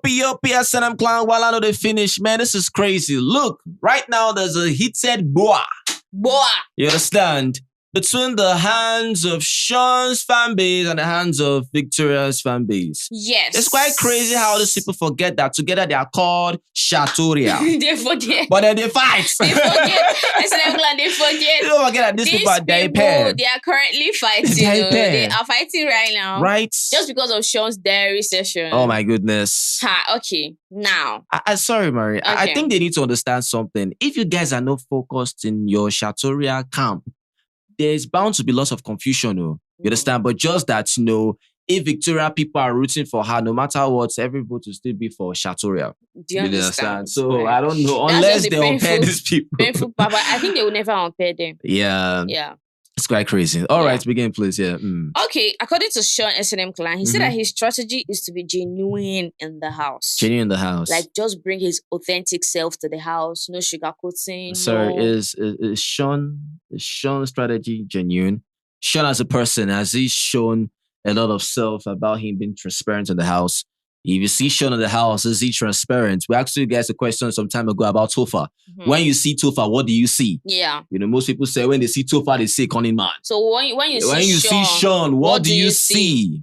S&M KLAN. While I know they finish, man, this is crazy. Look, right now there's a heated boa. You understand? Between the hands of Shaun's fan base and the hands of Victoria's fan base. Yes. It's quite crazy how these people forget that together they are called Shatoria. They forget. But then they fight. They forget. S&M KLAN, they forget. You don't forget that these people are pair. They are currently fighting. They are fighting right now. Right. Just because of Shaun's diary session. Oh my goodness. Okay. Now. Sorry, Mary. Okay. I think they need to understand something. If you guys are not focused in your Shatoria camp, there's bound to be lots of confusion, you understand? But just that, if Victoria people are rooting for her, no matter what, every vote will still be for Shatoria. Do you understand? So I don't know, unless they unpair these people. Painful, but I think they will never unpair them. Yeah. Yeah. It's quite crazy. All right, begin, please. Yeah. Okay, according to Shaun S&M KLAN, he said that his strategy is to be genuine in the house. Genuine in the house. Like, just bring his authentic self to the house. No sugarcoating. Sorry, is Shaun's strategy genuine? Shaun as a person, has he shown a lot of self about him being transparent in the house? If you see Shaun in the house, is he transparent? We asked you guys a question some time ago about Tofa. When you see Tofa, what do you see? Yeah. Most people say when they see Tofa, they say cunning man. So when you see Shaun, what do you see?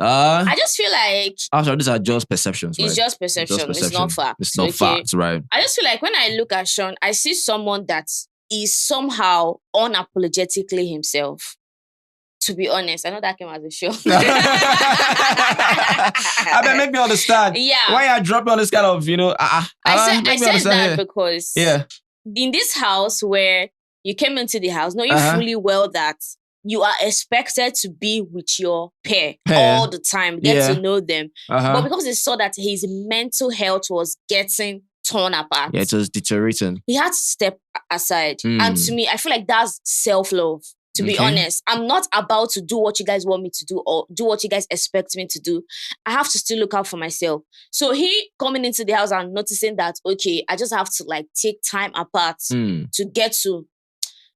I just feel like... After these are just perceptions, right? It's just perception. It's not facts. It's not facts, right? I just feel like when I look at Shaun, I see someone that is somehow unapologetically himself. To be honest, I know that came as a show. I mean, make me understand. Yeah. Why are you dropping on this kind of, I said that because in this house where you came into the house, knowing fully well that you are expected to be with your pair all the time, get to know them. But because they saw that his mental health was getting torn apart. Yeah, it was deteriorating. He had to step aside. And to me, I feel like that's self-love. To be honest, I'm not about to do what you guys want me to do or do what you guys expect me to do. I have to still look out for myself. So he coming into the house and noticing that, okay, I just have to take time apart to get to...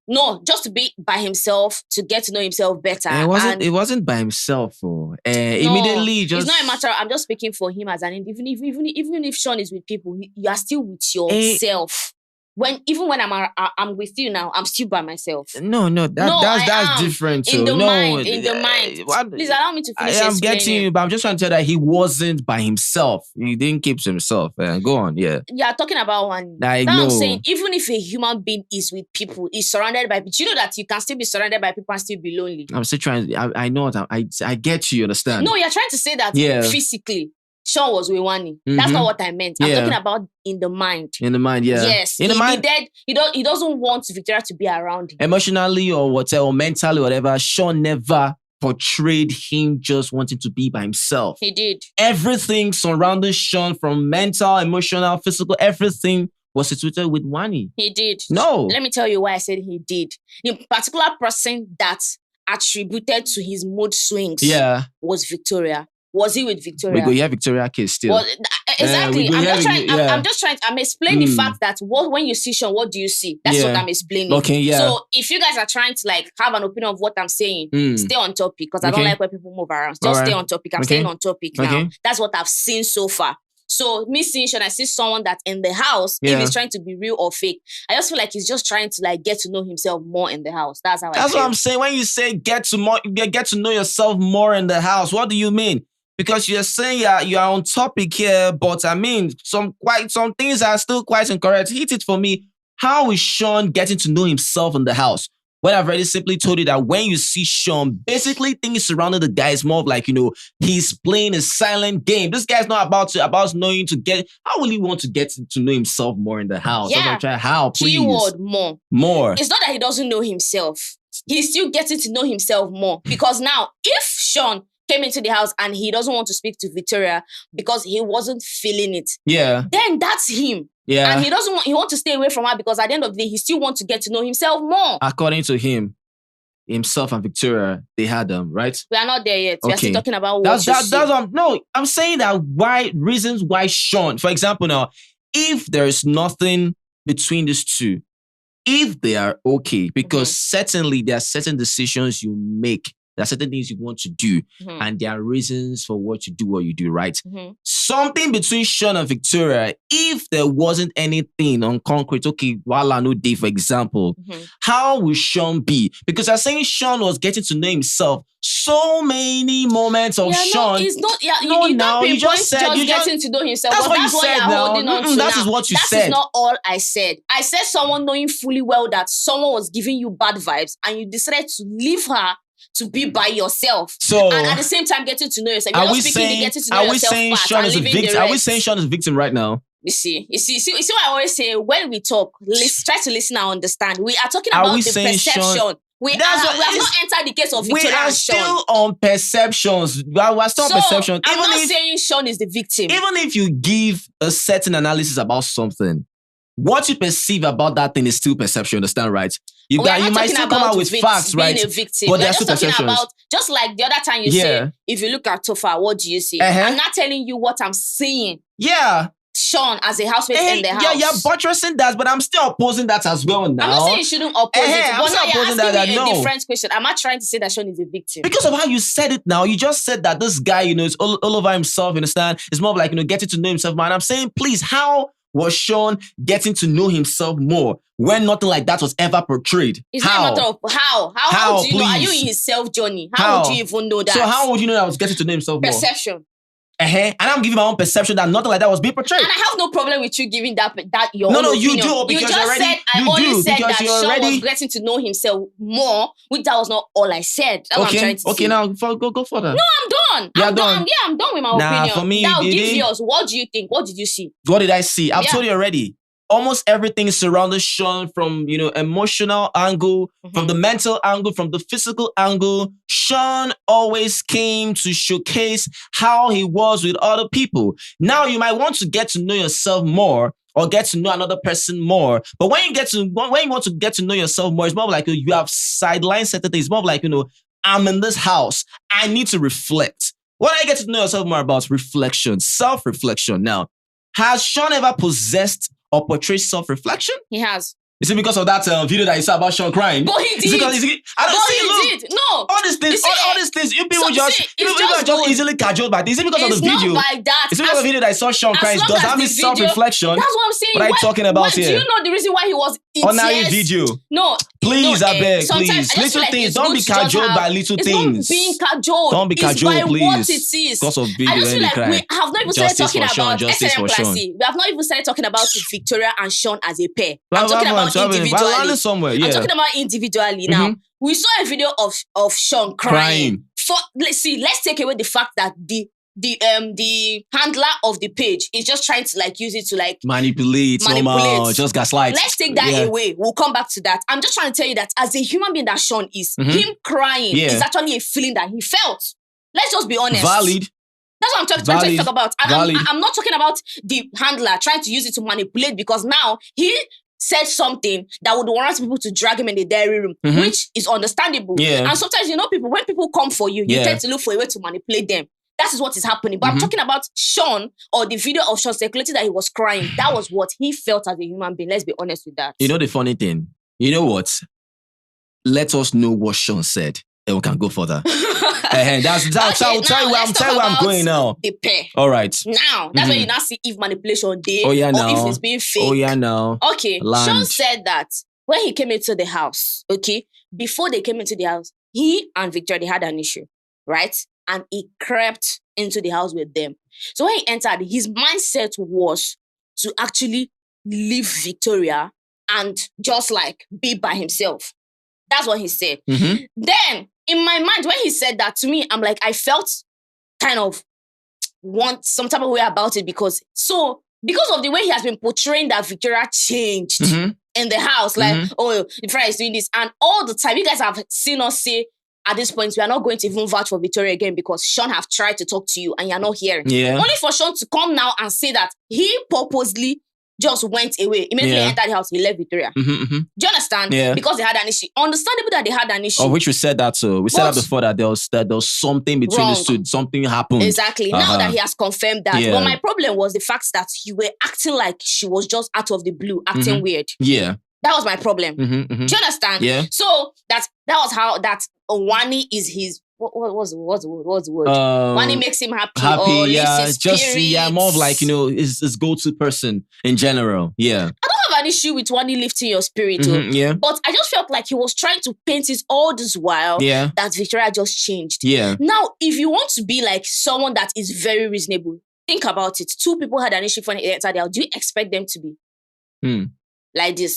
No, just to be by himself, to get to know himself better. It wasn't by himself. Immediately, just... It's not a matter... I'm just speaking for him as an... Even if Shaun is with people, you are still with yourself. Even when I'm with you now, I'm still by myself. No, that's different. In the mind. Please allow me to finish. I'm getting you, but I'm just trying to tell that he wasn't by himself. He didn't keep to himself. Go on, yeah. Yeah, talking about one. I'm saying, even if a human being is with people, is surrounded by people, do you know that you can still be surrounded by people and still be lonely? I'm still trying. I know that. I get you. Understand? No, you're trying to say that physically. Shaun was with Wani. That's not what I meant. I'm talking about in the mind. In the mind, yeah. Yes. In the mind. He doesn't want Victoria to be around him. Emotionally or whatever, or mentally, whatever, Shaun never portrayed him just wanting to be by himself. He did. Everything surrounding Shaun, from mental, emotional, physical, everything was situated with Wani. He did. No. Let me tell you why I said he did. The particular person that attributed to his mood swings was Victoria. Was he with Victoria? We go Victoria case still. Exactly. I'm explaining the fact that when you see Shaun, what do you see? That's what I'm explaining. Okay, yeah. So if you guys are trying to have an opinion of what I'm saying, stay on topic, because I don't like when people move around. Just stay on topic. I'm staying on topic now. That's what I've seen so far. So me seeing Shaun, I see someone that's in the house, if he's trying to be real or fake. I just feel like he's just trying to get to know himself more in the house. That's how I feel. That's what I'm saying. When you say get to know yourself more in the house, what do you mean? Because you're saying you are on topic here, but I mean, some things are still quite incorrect. Hit it for me. How is Shaun getting to know himself in the house? When I've already simply told you that when you see Shaun, basically things surrounding the guy is more of he's playing a silent game. This guy's not about knowing to get... How will he want to get to know himself more in the house? Yeah. How, please? Keyword, more. More. It's not that he doesn't know himself. He's still getting to know himself more. Because now, if Shaun came into the house and he doesn't want to speak to Victoria because he wasn't feeling it, then that's him. Yeah. And he wants to stay away from her because at the end of the day, he still wants to get to know himself more. According to him, himself and Victoria, they had them, right? We are not there yet. We are still talking about no, I'm saying that reasons why Shaun, for example now, if there is nothing between these two, if they are okay, because certainly there are certain decisions you make There are certain things you want to do, and there are reasons for what you do, right? Something between Shaun and Victoria, if there wasn't anything on concrete, okay, Wala no day, for example, how will Shaun be? Because I'm saying Shaun was getting to know himself. So many moments of Shaun. No, it's not. Yeah, you just said you getting to know himself. That's but what that's you what said you're now. holding on to That now. is what you that said. That is not all I said. I said someone knowing fully well that someone was giving you bad vibes, and you decided to leave her to be by yourself. So, and at the same time, getting to know yourself. You're not speaking the getting to know yourself part and leaving the rest. Are we saying Shaun is a victim right now? You see what I always say when we talk. Try to listen and understand. We are talking about the perception. We have not entered the case of Victoria and Shaun. We are still on perceptions. We're still on perceptions. I'm not saying Shaun is the victim. Even if you give a certain analysis about something, what you perceive about that thing is still perception. Understand, right? You might still come out with facts, right? Being a victim. But they're still perceptions. Just like the other time you say, if you look at Tofa, what do you see? I'm not telling you what I'm seeing. Yeah. Shaun as a housemate in the house. Yeah, you're buttressing that, but I'm still opposing that as well now. I'm not saying you shouldn't oppose it. I'm still opposing that. A different question. I'm not trying to say that Shaun is a victim. Because of how you said it now. You just said that this guy, is all over himself, you understand? It's more of like, getting to know himself, man. I'm saying, please, how was Shaun getting to know himself more when nothing like that was ever portrayed? It's not a matter of how. How do you know? Are you in his self journey? How would you even know that? So how would you know that I was getting to know himself more? Perception. And I'm giving my own perception that nothing like that was being portrayed. And I have no problem with you giving that your own opinion. you do because you just already, said I only said that Shaun was getting to know himself more, which that was not all I said. That's what I'm trying to say. Okay, now go further. No, I'm done. I'm done. Yeah, I'm done with my opinion. For me, now give yours. What do you think? What did you see? What did I see? I've told you already. Almost everything surrounding Shaun from, emotional angle, from the mental angle, from the physical angle. Shaun always came to showcase how he was with other people. Now, you might want to get to know yourself more or get to know another person more. But when you want to get to know yourself more, it's more like you have sidelined certain things. It's more like, I'm in this house. I need to reflect. What I get to know yourself more about is reflection, self-reflection. Now, has Shaun ever possessed or portray self-reflection? He has. Is it because of that video that you saw about Shaun crying? But he did. I don't see. Look, did. No. All these things. People are just easily cajoled by. Is it because of the video? It's not like that. Is it because of the video that I saw Shaun crying? Does that mean self-reflection? That's what I'm saying. What are you talking about here? Do you know the reason why he was in tears? Video. No. Please, I beg, please. Little things. Don't be cajoled by little things. It's not being cajoled. Don't be cajoled, please. What it is. Because of video. I just feel like we have not even started talking about S&M KLAN. We have not even started talking about Victoria and Shaun as a pair. I'm talking about individually. Somewhere, I'm talking about individually now. We saw a video of Shaun crying. Let's take away the fact that the handler of the page is just trying to use it to manipulate. Just gaslight. Let's take that away. We'll come back to that. I'm just trying to tell you that as a human being that Shaun is, him crying is actually a feeling that he felt. Let's just be honest. Valid. That's what I'm trying to talk about. And I'm not talking about the handler trying to use it to manipulate, because now he said something that would warrant people to drag him in the diary room, which is understandable. Yeah. And sometimes, when people come for you, you tend to look for a way to manipulate them. That is what is happening. But I'm talking about Shaun, or the video of Shaun circulating that he was crying. That was what he felt as a human being. Let's be honest with that. You know the funny thing? You know what? Let us know what Shaun said, and we can go further. I'll tell you where I'm going now. The pair. All right. Now, that's when you now see if manipulation did, or if it's being fake. Oh, yeah, no. Okay. Shaun said that when he came into the house, before they came into the house, he and Victoria, they had an issue, right? And he crept into the house with them. So when he entered, his mindset was to actually leave Victoria and just be by himself. That's what he said. Then, in my mind, when he said that to me, I'm like, I felt kind of some type of way about it, because of the way he has been portraying that Victoria changed in the house, Victoria is doing this, and all the time, you guys have seen us say, at this point, we are not going to even vouch for Victoria again, because Shaun have tried to talk to you and you're not hearing. Yeah. Only for Shaun to come now and say that he purposely just went away. Immediately entered the house, he left Victoria. Do you understand? Yeah. Because they had an issue. Understandable that they had an issue. Oh, which we said that too. We said that before, that there was something between these two. Something happened. Exactly. Now that he has confirmed that. But my problem was the fact that you were acting like she was just out of the blue, acting weird. Yeah. That was my problem. Do you understand? Yeah. So that was how that Owani is his what's the word? When it makes him happy or lifts his spirits. More of like, his go-to person in general. Yeah. I don't have an issue with one lifting your spirit, yeah. But I just felt like he was trying to paint it all this while that Victoria just changed. Yeah. Now, if you want to be like someone that is very reasonable, think about it. Two people had an issue when they entered the house. Do you expect them to be like this?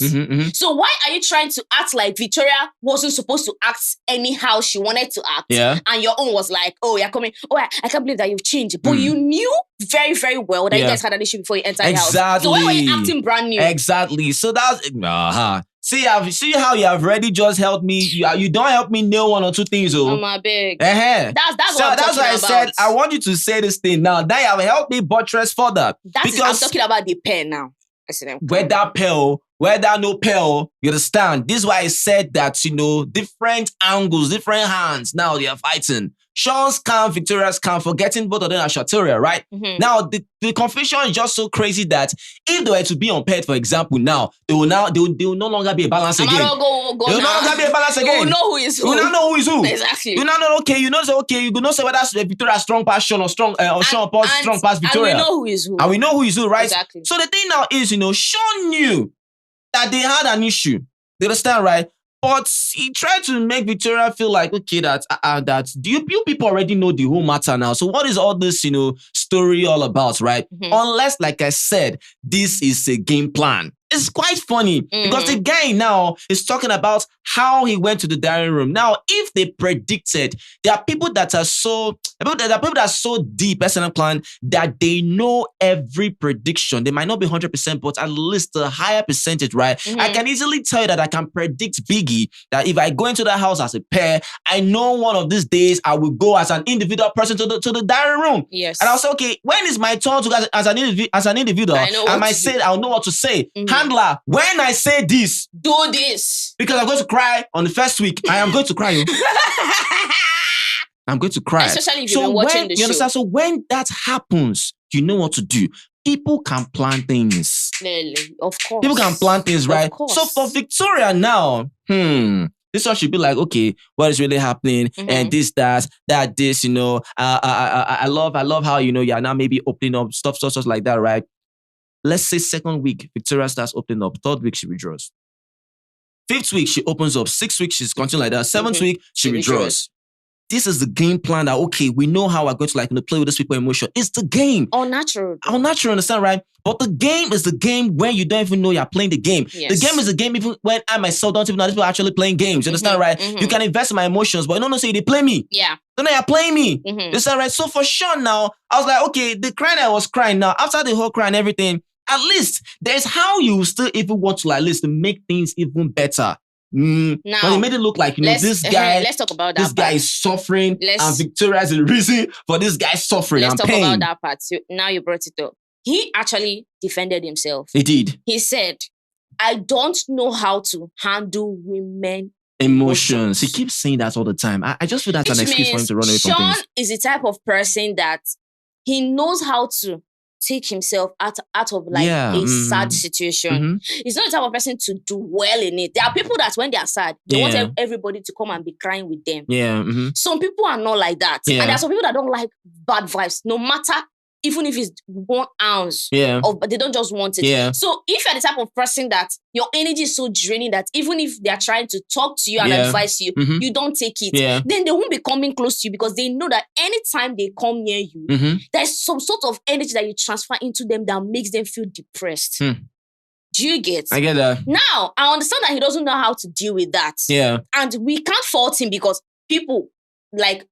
So why are you trying to act like Victoria wasn't supposed to act anyhow she wanted to act? Yeah. And your own was like, oh, you're coming. Oh, I can't believe that you've changed. But you knew very, very well that you guys had an issue before you entered the house. So why were you acting brand new? Exactly. So that's... See how you have already just helped me. You don't help me nail one or two things, oh. my big. That's that's why I said I want you to say this thing now. That you have helped me buttress further. I'm talking about the pen now. S&M. Whether pill, whether no pill, you understand? This is why I said that, different angles, different hands. Now they are fighting. Shaun's camp, Victoria's camp, forgetting both of them are Shatoria, right? Now, the confusion is just so crazy that if they were to be unpaired, for example, now, they will no longer be a balance again. They will no longer be a balance again. We will know who is who. We will not know who is who. Exactly. You know, okay, you know say whether Victoria strong past Shaun or Shaun strong past Victoria. And we know who is who. And we know who is who, right? Exactly. So the thing now is, Shaun knew that they had an issue. You understand, right? But he tried to make Victoria feel like, okay, that you people already know the whole matter now. So what is all this, story all about, right? Unless, like I said, this is a game plan. It's quite funny because the guy now is talking about how he went to the dining room. Now, if they predicted, there are people that are so deep, S&M KLAN, that they know every prediction. They might not be 100%, but at least a higher percentage, right? I can easily tell you that I can predict Biggie that if I go into the house as a pair, I know one of these days I will go as an individual person to the dining room. Yes. And I'll say, okay, when is my turn to go as an individual? I might say, I'll know what to say. Handler, when I say this, do this. Because I'm going to cry on the first week. I am going to cry. I'm going to cry. Especially if you've been watching the show. You understand? So when that happens, you know what to do. People can plan things. Of course. People can plan things, right? Of course. So for Victoria now, this one should be like, okay, what is really happening? And this, this, I love how, you're now maybe opening up stuff like that, right? Let's say second week, Victoria starts opening up. Third week, she withdraws. Fifth week, she opens up. Sixth week, she's continuing like that. Seventh week, she withdraws. This is the game plan that, okay, we know how we're going to play with these people's emotion. It's the game. All natural. All natural, understand, right? But the game is the game when you don't even know you're playing the game. Yes. The game is the game even when I myself don't even know people are actually playing games. You understand, right? You can invest in my emotions, but you don't know, say they play me. Yeah. Don't know you're playing me. You understand, right? So for sure now, I was like, okay, the crying I was crying now, after the whole cry and everything, at least there's how you still even want to, at least to make things even better. Now, but it made it look like, this guy, let's talk about that this guy is suffering and Victoria is the reason for this guy suffering and pain. Let's talk about that part. So now you brought it up. He actually defended himself. He did. He said, I don't know how to handle women emotions. He keeps saying that all the time. I just feel that's an excuse for him to run away from things. Shaun is the type of person that he knows how to take himself out of a sad situation. He's not the type of person to do well in it. There are people that when they are sad, they want everybody to come and be crying with them. Some people are not like that. And there are some people that don't like bad vibes, no matter, even if it's 1 ounce, but they don't just want it. So if you're the type of person that your energy is so draining that even if they're trying to talk to you and advise you, you don't take it, then they won't be coming close to you because they know that anytime they come near you, there's some sort of energy that you transfer into them that makes them feel depressed. Do you get? I get that. Now, I understand that he doesn't know how to deal with that. And we can't fault him because people react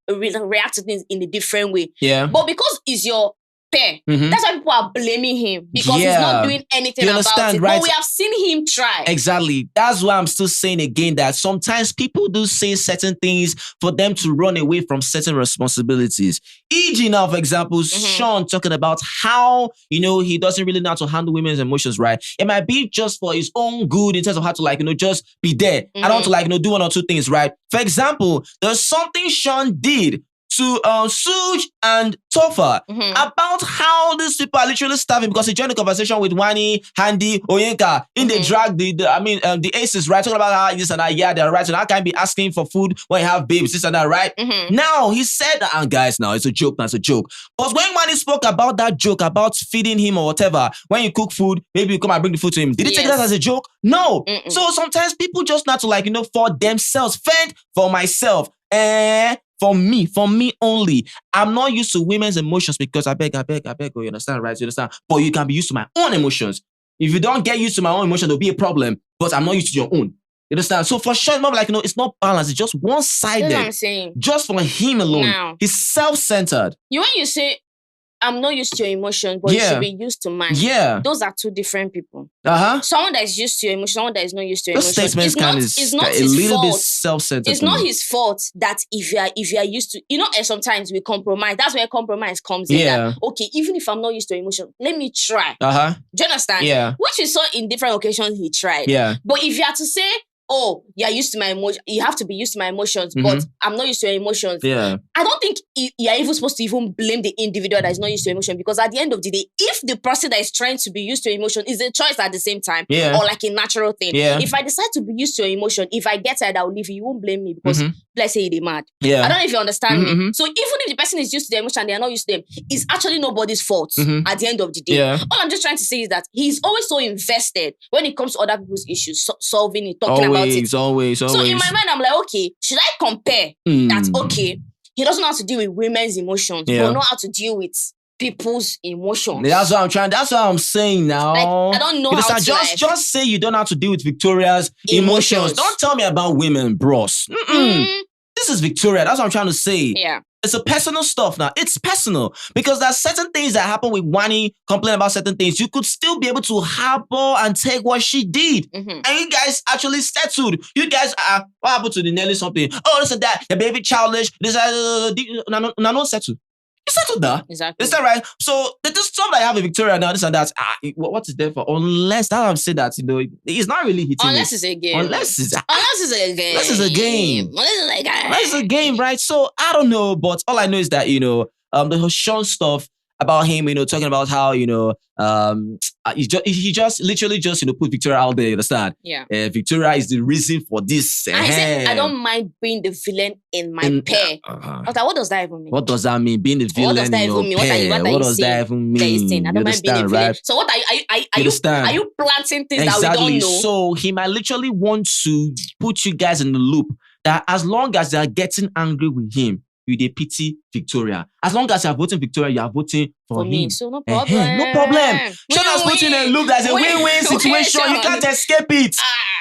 to things in a different way. But because it's your pair, that's why people are blaming him because he's not doing anything about it. Right? But we have seen him try. Exactly. That's why I'm still saying again that sometimes people do say certain things for them to run away from certain responsibilities. E.g. now, for example, Shaun talking about how, he doesn't really know how to handle women's emotions, right? It might be just for his own good in terms of how to just be there. I don't want to do one or two things, right? For example, there's something Shaun did to Suj and Topher about how these people are literally starving because he joined the conversation with Wani, Handy, Oyenka. In the drag, the aces, right? Talking about how this and that, yeah, they're right. And I can't be asking for food when you have babes, this and that, right? Now, he said, and guys, now, it's a joke, now, it's a joke. But when Wani spoke about that joke, about feeding him or whatever, when you cook food, maybe you come and bring the food to him. Did he take that as a joke? No. So sometimes people just not to like, for themselves, fend for myself. For me only. I'm not used to women's emotions because I beg, you understand, right? You understand? But you can be used to my own emotions. If you don't get used to my own emotions, there'll be a problem. But I'm not used to your own. You understand? So for sure, it's not like, it's not balanced. It's just one-sided. That's what I'm saying. Just for him alone. Now, he's self-centered. When you say, I'm not used to your emotions, but you should be used to mine. Yeah. Those are two different people. Someone that is used to your emotions, someone that is not used to your emotions. It's not his little fault. Bit self-centered. It's not his fault that if you are used to, sometimes we compromise. That's where compromise comes in. That, okay, even if I'm not used to your emotions, let me try. Do you understand? Yeah. Which we saw in different occasions he tried. Yeah. But if you are to say, oh, you're used to my emotions, you have to be used to my emotions, but I'm not used to your emotions. Yeah. I don't think you're even supposed to even blame the individual that is not used to emotion, because at the end of the day, if the person that is trying to be used to emotion is a choice at the same time, or like a natural thing. Yeah. If I decide to be used to your emotion, if I get tired, I'll leave you. You won't blame me because let's say you're mad. Yeah. I don't know if you understand me. So even if the person is used to the emotion and they are not used to them, it's actually nobody's fault at the end of the day. Yeah. All I'm just trying to say is that he's always so invested when it comes to other people's issues, solving it, talking about it. Always. So in my mind, I'm like, okay, should I compare that, okay, he doesn't know how to deal with women's emotions, but know how to deal with people's emotions. That's what I'm saying now. Like, I don't know how to just say you don't know how to deal with Victoria's emotions. Don't tell me about women, bros. This is Victoria. That's what I'm trying to say. Yeah. It's a personal stuff now. It's personal because there's certain things that happen with Wani complaining about certain things. You could still be able to harbor and take what she did. And you guys actually settled. You guys what happened to the Nelly something? Oh, this and that. The baby childish. This no settled. You settled that. Exactly. Is that right? So there's stuff that I have with Victoria now, this and that. What is there for? Unless that I'm saying that, it's not really hitting Unless it's a game. Unless it's a game. Unless It's a game, right? So I don't know, but all I know is that, the Shaun stuff about him, talking about how, he just literally put Victoria out there, you understand? Yeah. Victoria is the reason for this. And he said, I don't mind being the villain in my pair. I was like, what does that even mean? What does that mean? Being the villain in your pair? What does that even mean? I don't mind being the villain. Right? So what are you planting things that we don't know? So he might literally want to put you guys in the loop that as long as they are getting angry with him, you dey pity Victoria. As long as you are voting Victoria, you are voting for him. Me, so no problem. No problem. Shaun has put in a loop that's a win-win situation. You can't escape it.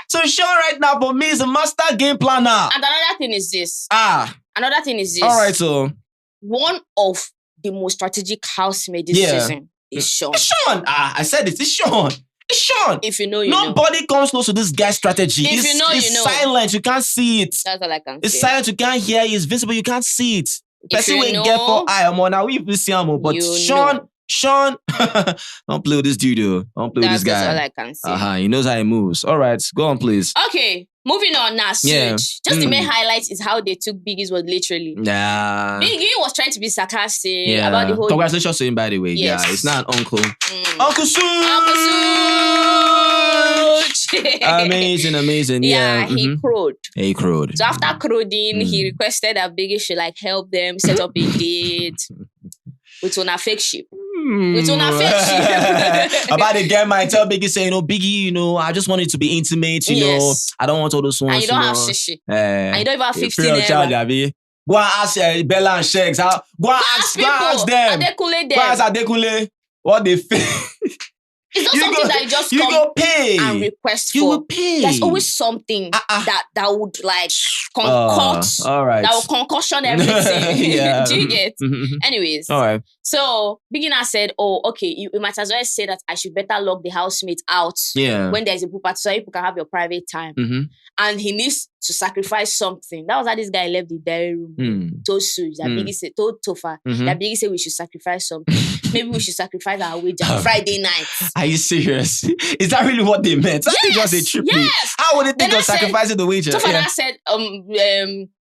So Shaun right now for me is a master game planner. And another thing is this. Another thing is this. All right, so one of the most strategic housemates this season is Shaun. It's Shaun. I said it. It's Shaun. It's Shaun. If you know, Nobody comes close to this guy's strategy. If you know, it's silent. You can't see it. That's all I can say. It's silent. You can't hear it. It's visible. You can't see it. Person will get for eye. Now we see him, but Shaun, don't play with this dude, though. Don't play with this guy. That's all I can say. He knows how he moves. All right, go on, please. Okay, moving on now. Just the main highlight is how they took Biggie's word literally. Yeah. Biggie was trying to be sarcastic about the whole. Congratulations to him, by the way. Yes. Yeah, it's not an uncle. Uncle Such. Amazing. Yeah, he crowed. He crowed. So after crowing, he requested that Biggie should help them set up a date with una fake ship. With una fake ship. About to get my tell Biggie say, Biggie, I just want it to be intimate, I don't want all those ones. And you don't have shishi. And you don't even have 15 naira. Go and ask Bella and Shakes. Go and ask them. Adekunle Go and ask Adekunle what they feel. It's not something that you just come pay and request for. You will pay. There's always something that would concoct. All right. That will concussion everything. Yeah. Do you get? Anyways. All right. So Beginner said, oh, okay, you might as well say that I should better lock the housemate out when there's a pool party so people can have your private time. And he needs to sacrifice something. That was how this guy left the diary room. Told Suj that Biggie said, told Topher that Biggie said we should sacrifice something. Maybe we should sacrifice our wager Friday night. Are you serious? Is that really what they meant? I think it was a trip. Yes. How would they think of sacrificing the wager? Topher said,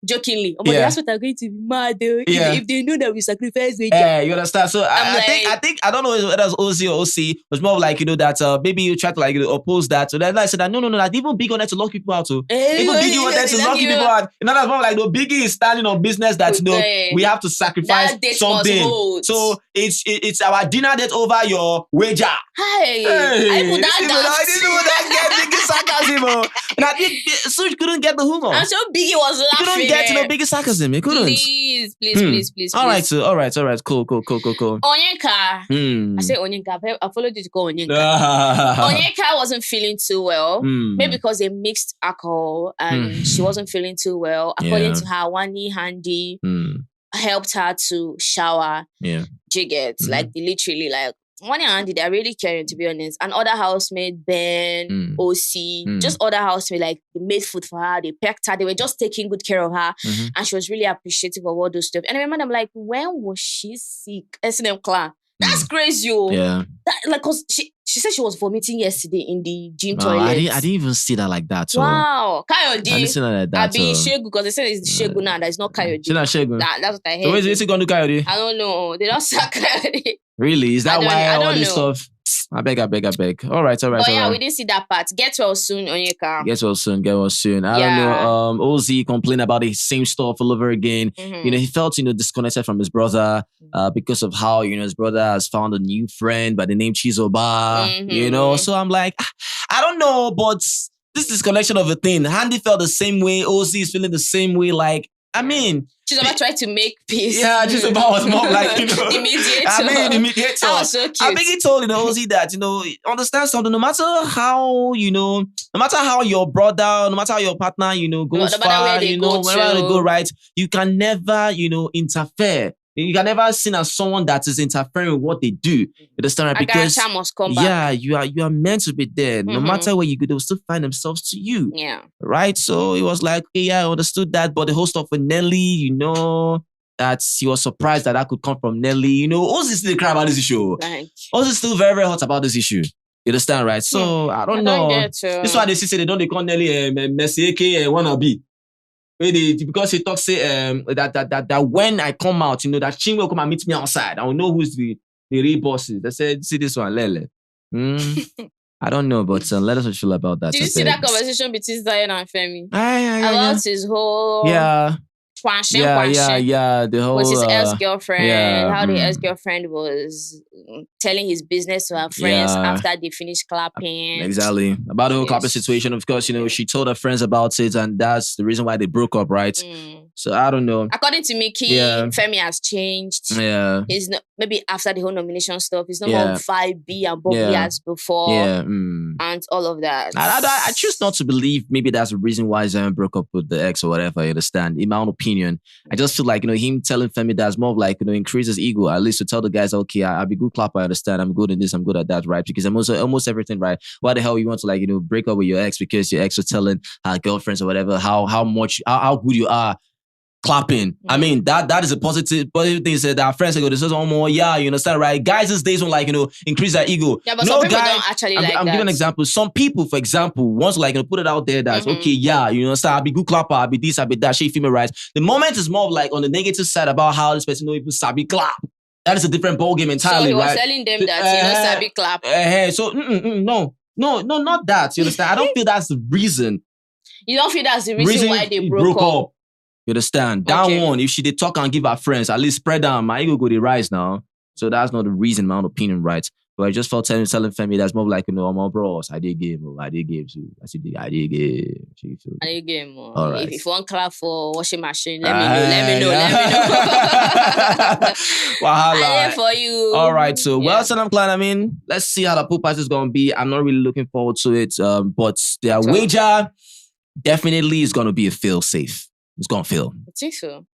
jokingly, oh, but the housemates are going to be mad though, if they know that we sacrifice the Yeah, you understand? So I think I don't know whether it's OZ or OC. It was more of like, that maybe you try to like oppose that. So then I said that no, that even Biggie wanted to lock people out too. Even Biggie wanted to lock people out. That's more like Biggie is standing on business that we have to sacrifice something. So it's our dinner date over your wager. Hey, I didn't know that get Biggie sarcasm. And I think Suj couldn't get the humor. I'm sure Biggie was laughing. He couldn't get Biggie sarcasm. He couldn't. Please. All right. Cool. Onyeka. I say Onyeka. I followed you to call Onyeka. Onyeka wasn't feeling too well. Maybe because they mixed alcohol and she wasn't feeling too well. According to her, Wani Handy helped her to shower. Yeah. Jiggets. Like, they literally, like, Wani and Handy, they're really caring, to be honest. And other housemate, Ben, OC, just other housemate, like, they made food for her, they pecked her, they were just taking good care of her. And she was really appreciative of all those stuff. And I remember them like, when was she sick? S&M KLAN. That's crazy, yo. Yeah. Cause she said she was vomiting yesterday in the gym toilet. I didn't even see that like that. So. Wow. Kayode. I didn't see that like that. I be Shegu, because they said it's Shegu now, that it's not Kayode. She's not Shegu. That's what I heard. So where's it going to Kayode? I don't know. They don't sack Kayode. Really? Is that why all this stuff? I beg. All right. Oh yeah, we didn't see that part. Get well soon, Onyeka. Get well soon. I don't know. OZ complained about the same stuff all over again. He felt, disconnected from his brother because of how, his brother has found a new friend by the name Chizoba. So I'm like, I don't know, but this disconnection of a thing. Handy felt the same way. OZ is feeling the same way. Like, I mean, Chizoba tried to make peace. Yeah, Chizoba was more like, the mediator. That was so cute. I think he told OZ that, understand something, no matter how, no matter how your brother, no matter how your partner, goes far, whenever they go right, you can never, interfere. You can never seen as someone that is interfering with what they do. You understand? Right? Because time must come back. Yeah, you are meant to be there. No matter where you go, they'll still find themselves to you. Yeah. Right? So it was like, I understood that. But the whole stuff with Nelly, that he was surprised that could come from Nelly. Oz is still crying about this issue. Oz is still very, very hot about this issue. You understand, right? So I don't know. This is why they say they don't call Nelly Messi, aka wannabe. Because he talks that when I come out, that Chinwe will come and meet me outside. I will know who's the real bosses. They said, see this one, Lele. I don't know, but let us feel about that. Did you see that conversation between Zion and Fairme? About his whole... the whole... Was his ex-girlfriend. How the ex-girlfriend was telling his business to her friends after they finished clapping. Exactly. About the whole clapping situation, of course, she told her friends about it, and that's the reason why they broke up, right? So I don't know. According to Michky, Fairme has changed. Yeah. He's not, maybe after the whole nomination stuff, he's not more 5B and bubbly as before. Yeah. And all of that. I choose not to believe maybe that's the reason why Zion broke up with the ex or whatever, you understand? In my own opinion, I just feel like, him telling Fairme that's more of like, increase his ego, at least to tell the guys, okay, I'll be good clapper, I understand, I'm good in this, I'm good at that, right? Because I'm also almost everything, right? Why the hell you want to like, break up with your ex because your ex was telling her girlfriends or whatever how good you are clapping. I mean, that is a positive thing. Said our friends go, this is more, you understand, right? Guys these days don't increase their ego. Yeah, but some people don't actually I'm giving an example. Some people, for example, want to put it out there that okay, you understand, I'll be good clapper, I'll be this, I'll be that, she female rights. The moment is more of like on the negative side about how this person even sabi clap. That is a different ballgame entirely, so he was right? telling them that sabi clap. So no, not that. You understand? I don't feel that's the reason. You don't feel that's the reason why they broke up. You understand? That one, if she did talk and give her friends, at least spread down, my ego go to rise now. So that's not the reason, my own opinion, right? But I just felt telling Fairme that's more like, I'm a bros. I did game too. I did game. I did game. All right. If you want clap for washing machine, let me know. I'm there for you. All right. So, S&M KLAN, I mean, let's see how the pool pass is going to be. I'm not really looking forward to it. But their wager definitely is going to be a fail safe. It's going to fail. I think so.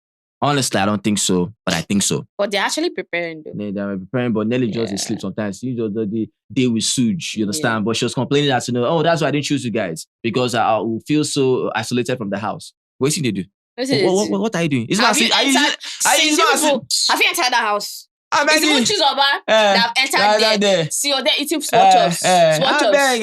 Honestly, I don't think so, but I think so. But they're actually preparing though. They're preparing, but Nelly just sleep sometimes. You just the day with Suj, you understand? But she was complaining that, that's why I didn't choose you guys. Because I will feel so isolated from the house. What do you do? What are you doing? Have you entered that house? It's even Chizoba that have entered there. See, you're there eating swatches. I beg.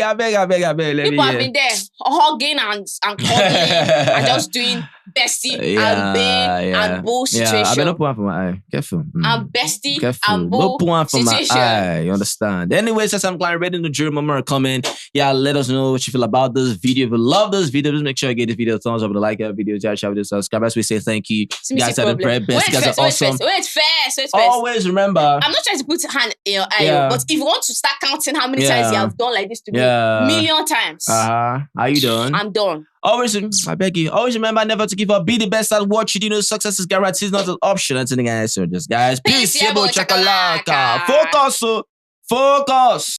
People have been there hugging and cuddling and just doing bestie and babe and bull situation. I better not put one for my eye. Careful. And bestie Careful. and bull No put one for situation. my eye. You understand? Anyways, as I'm glad ready to dream, remember comment. Yeah, let us know what you feel about this video. If you love this video, just make sure you give this video a thumbs up, to like our video, share with subscribe. As we say thank you. You guys are the very best. You guys are awesome. Wait first. Always remember. I'm not trying to put hand in your eye, but if you want to start counting how many times you have done like this to me, million times. How you done? I'm done. Always, I beg you, always remember never to give up. Be the best at what you do. You know, success is guaranteed, not an option. Until the guys, so just guys, peace. Focus.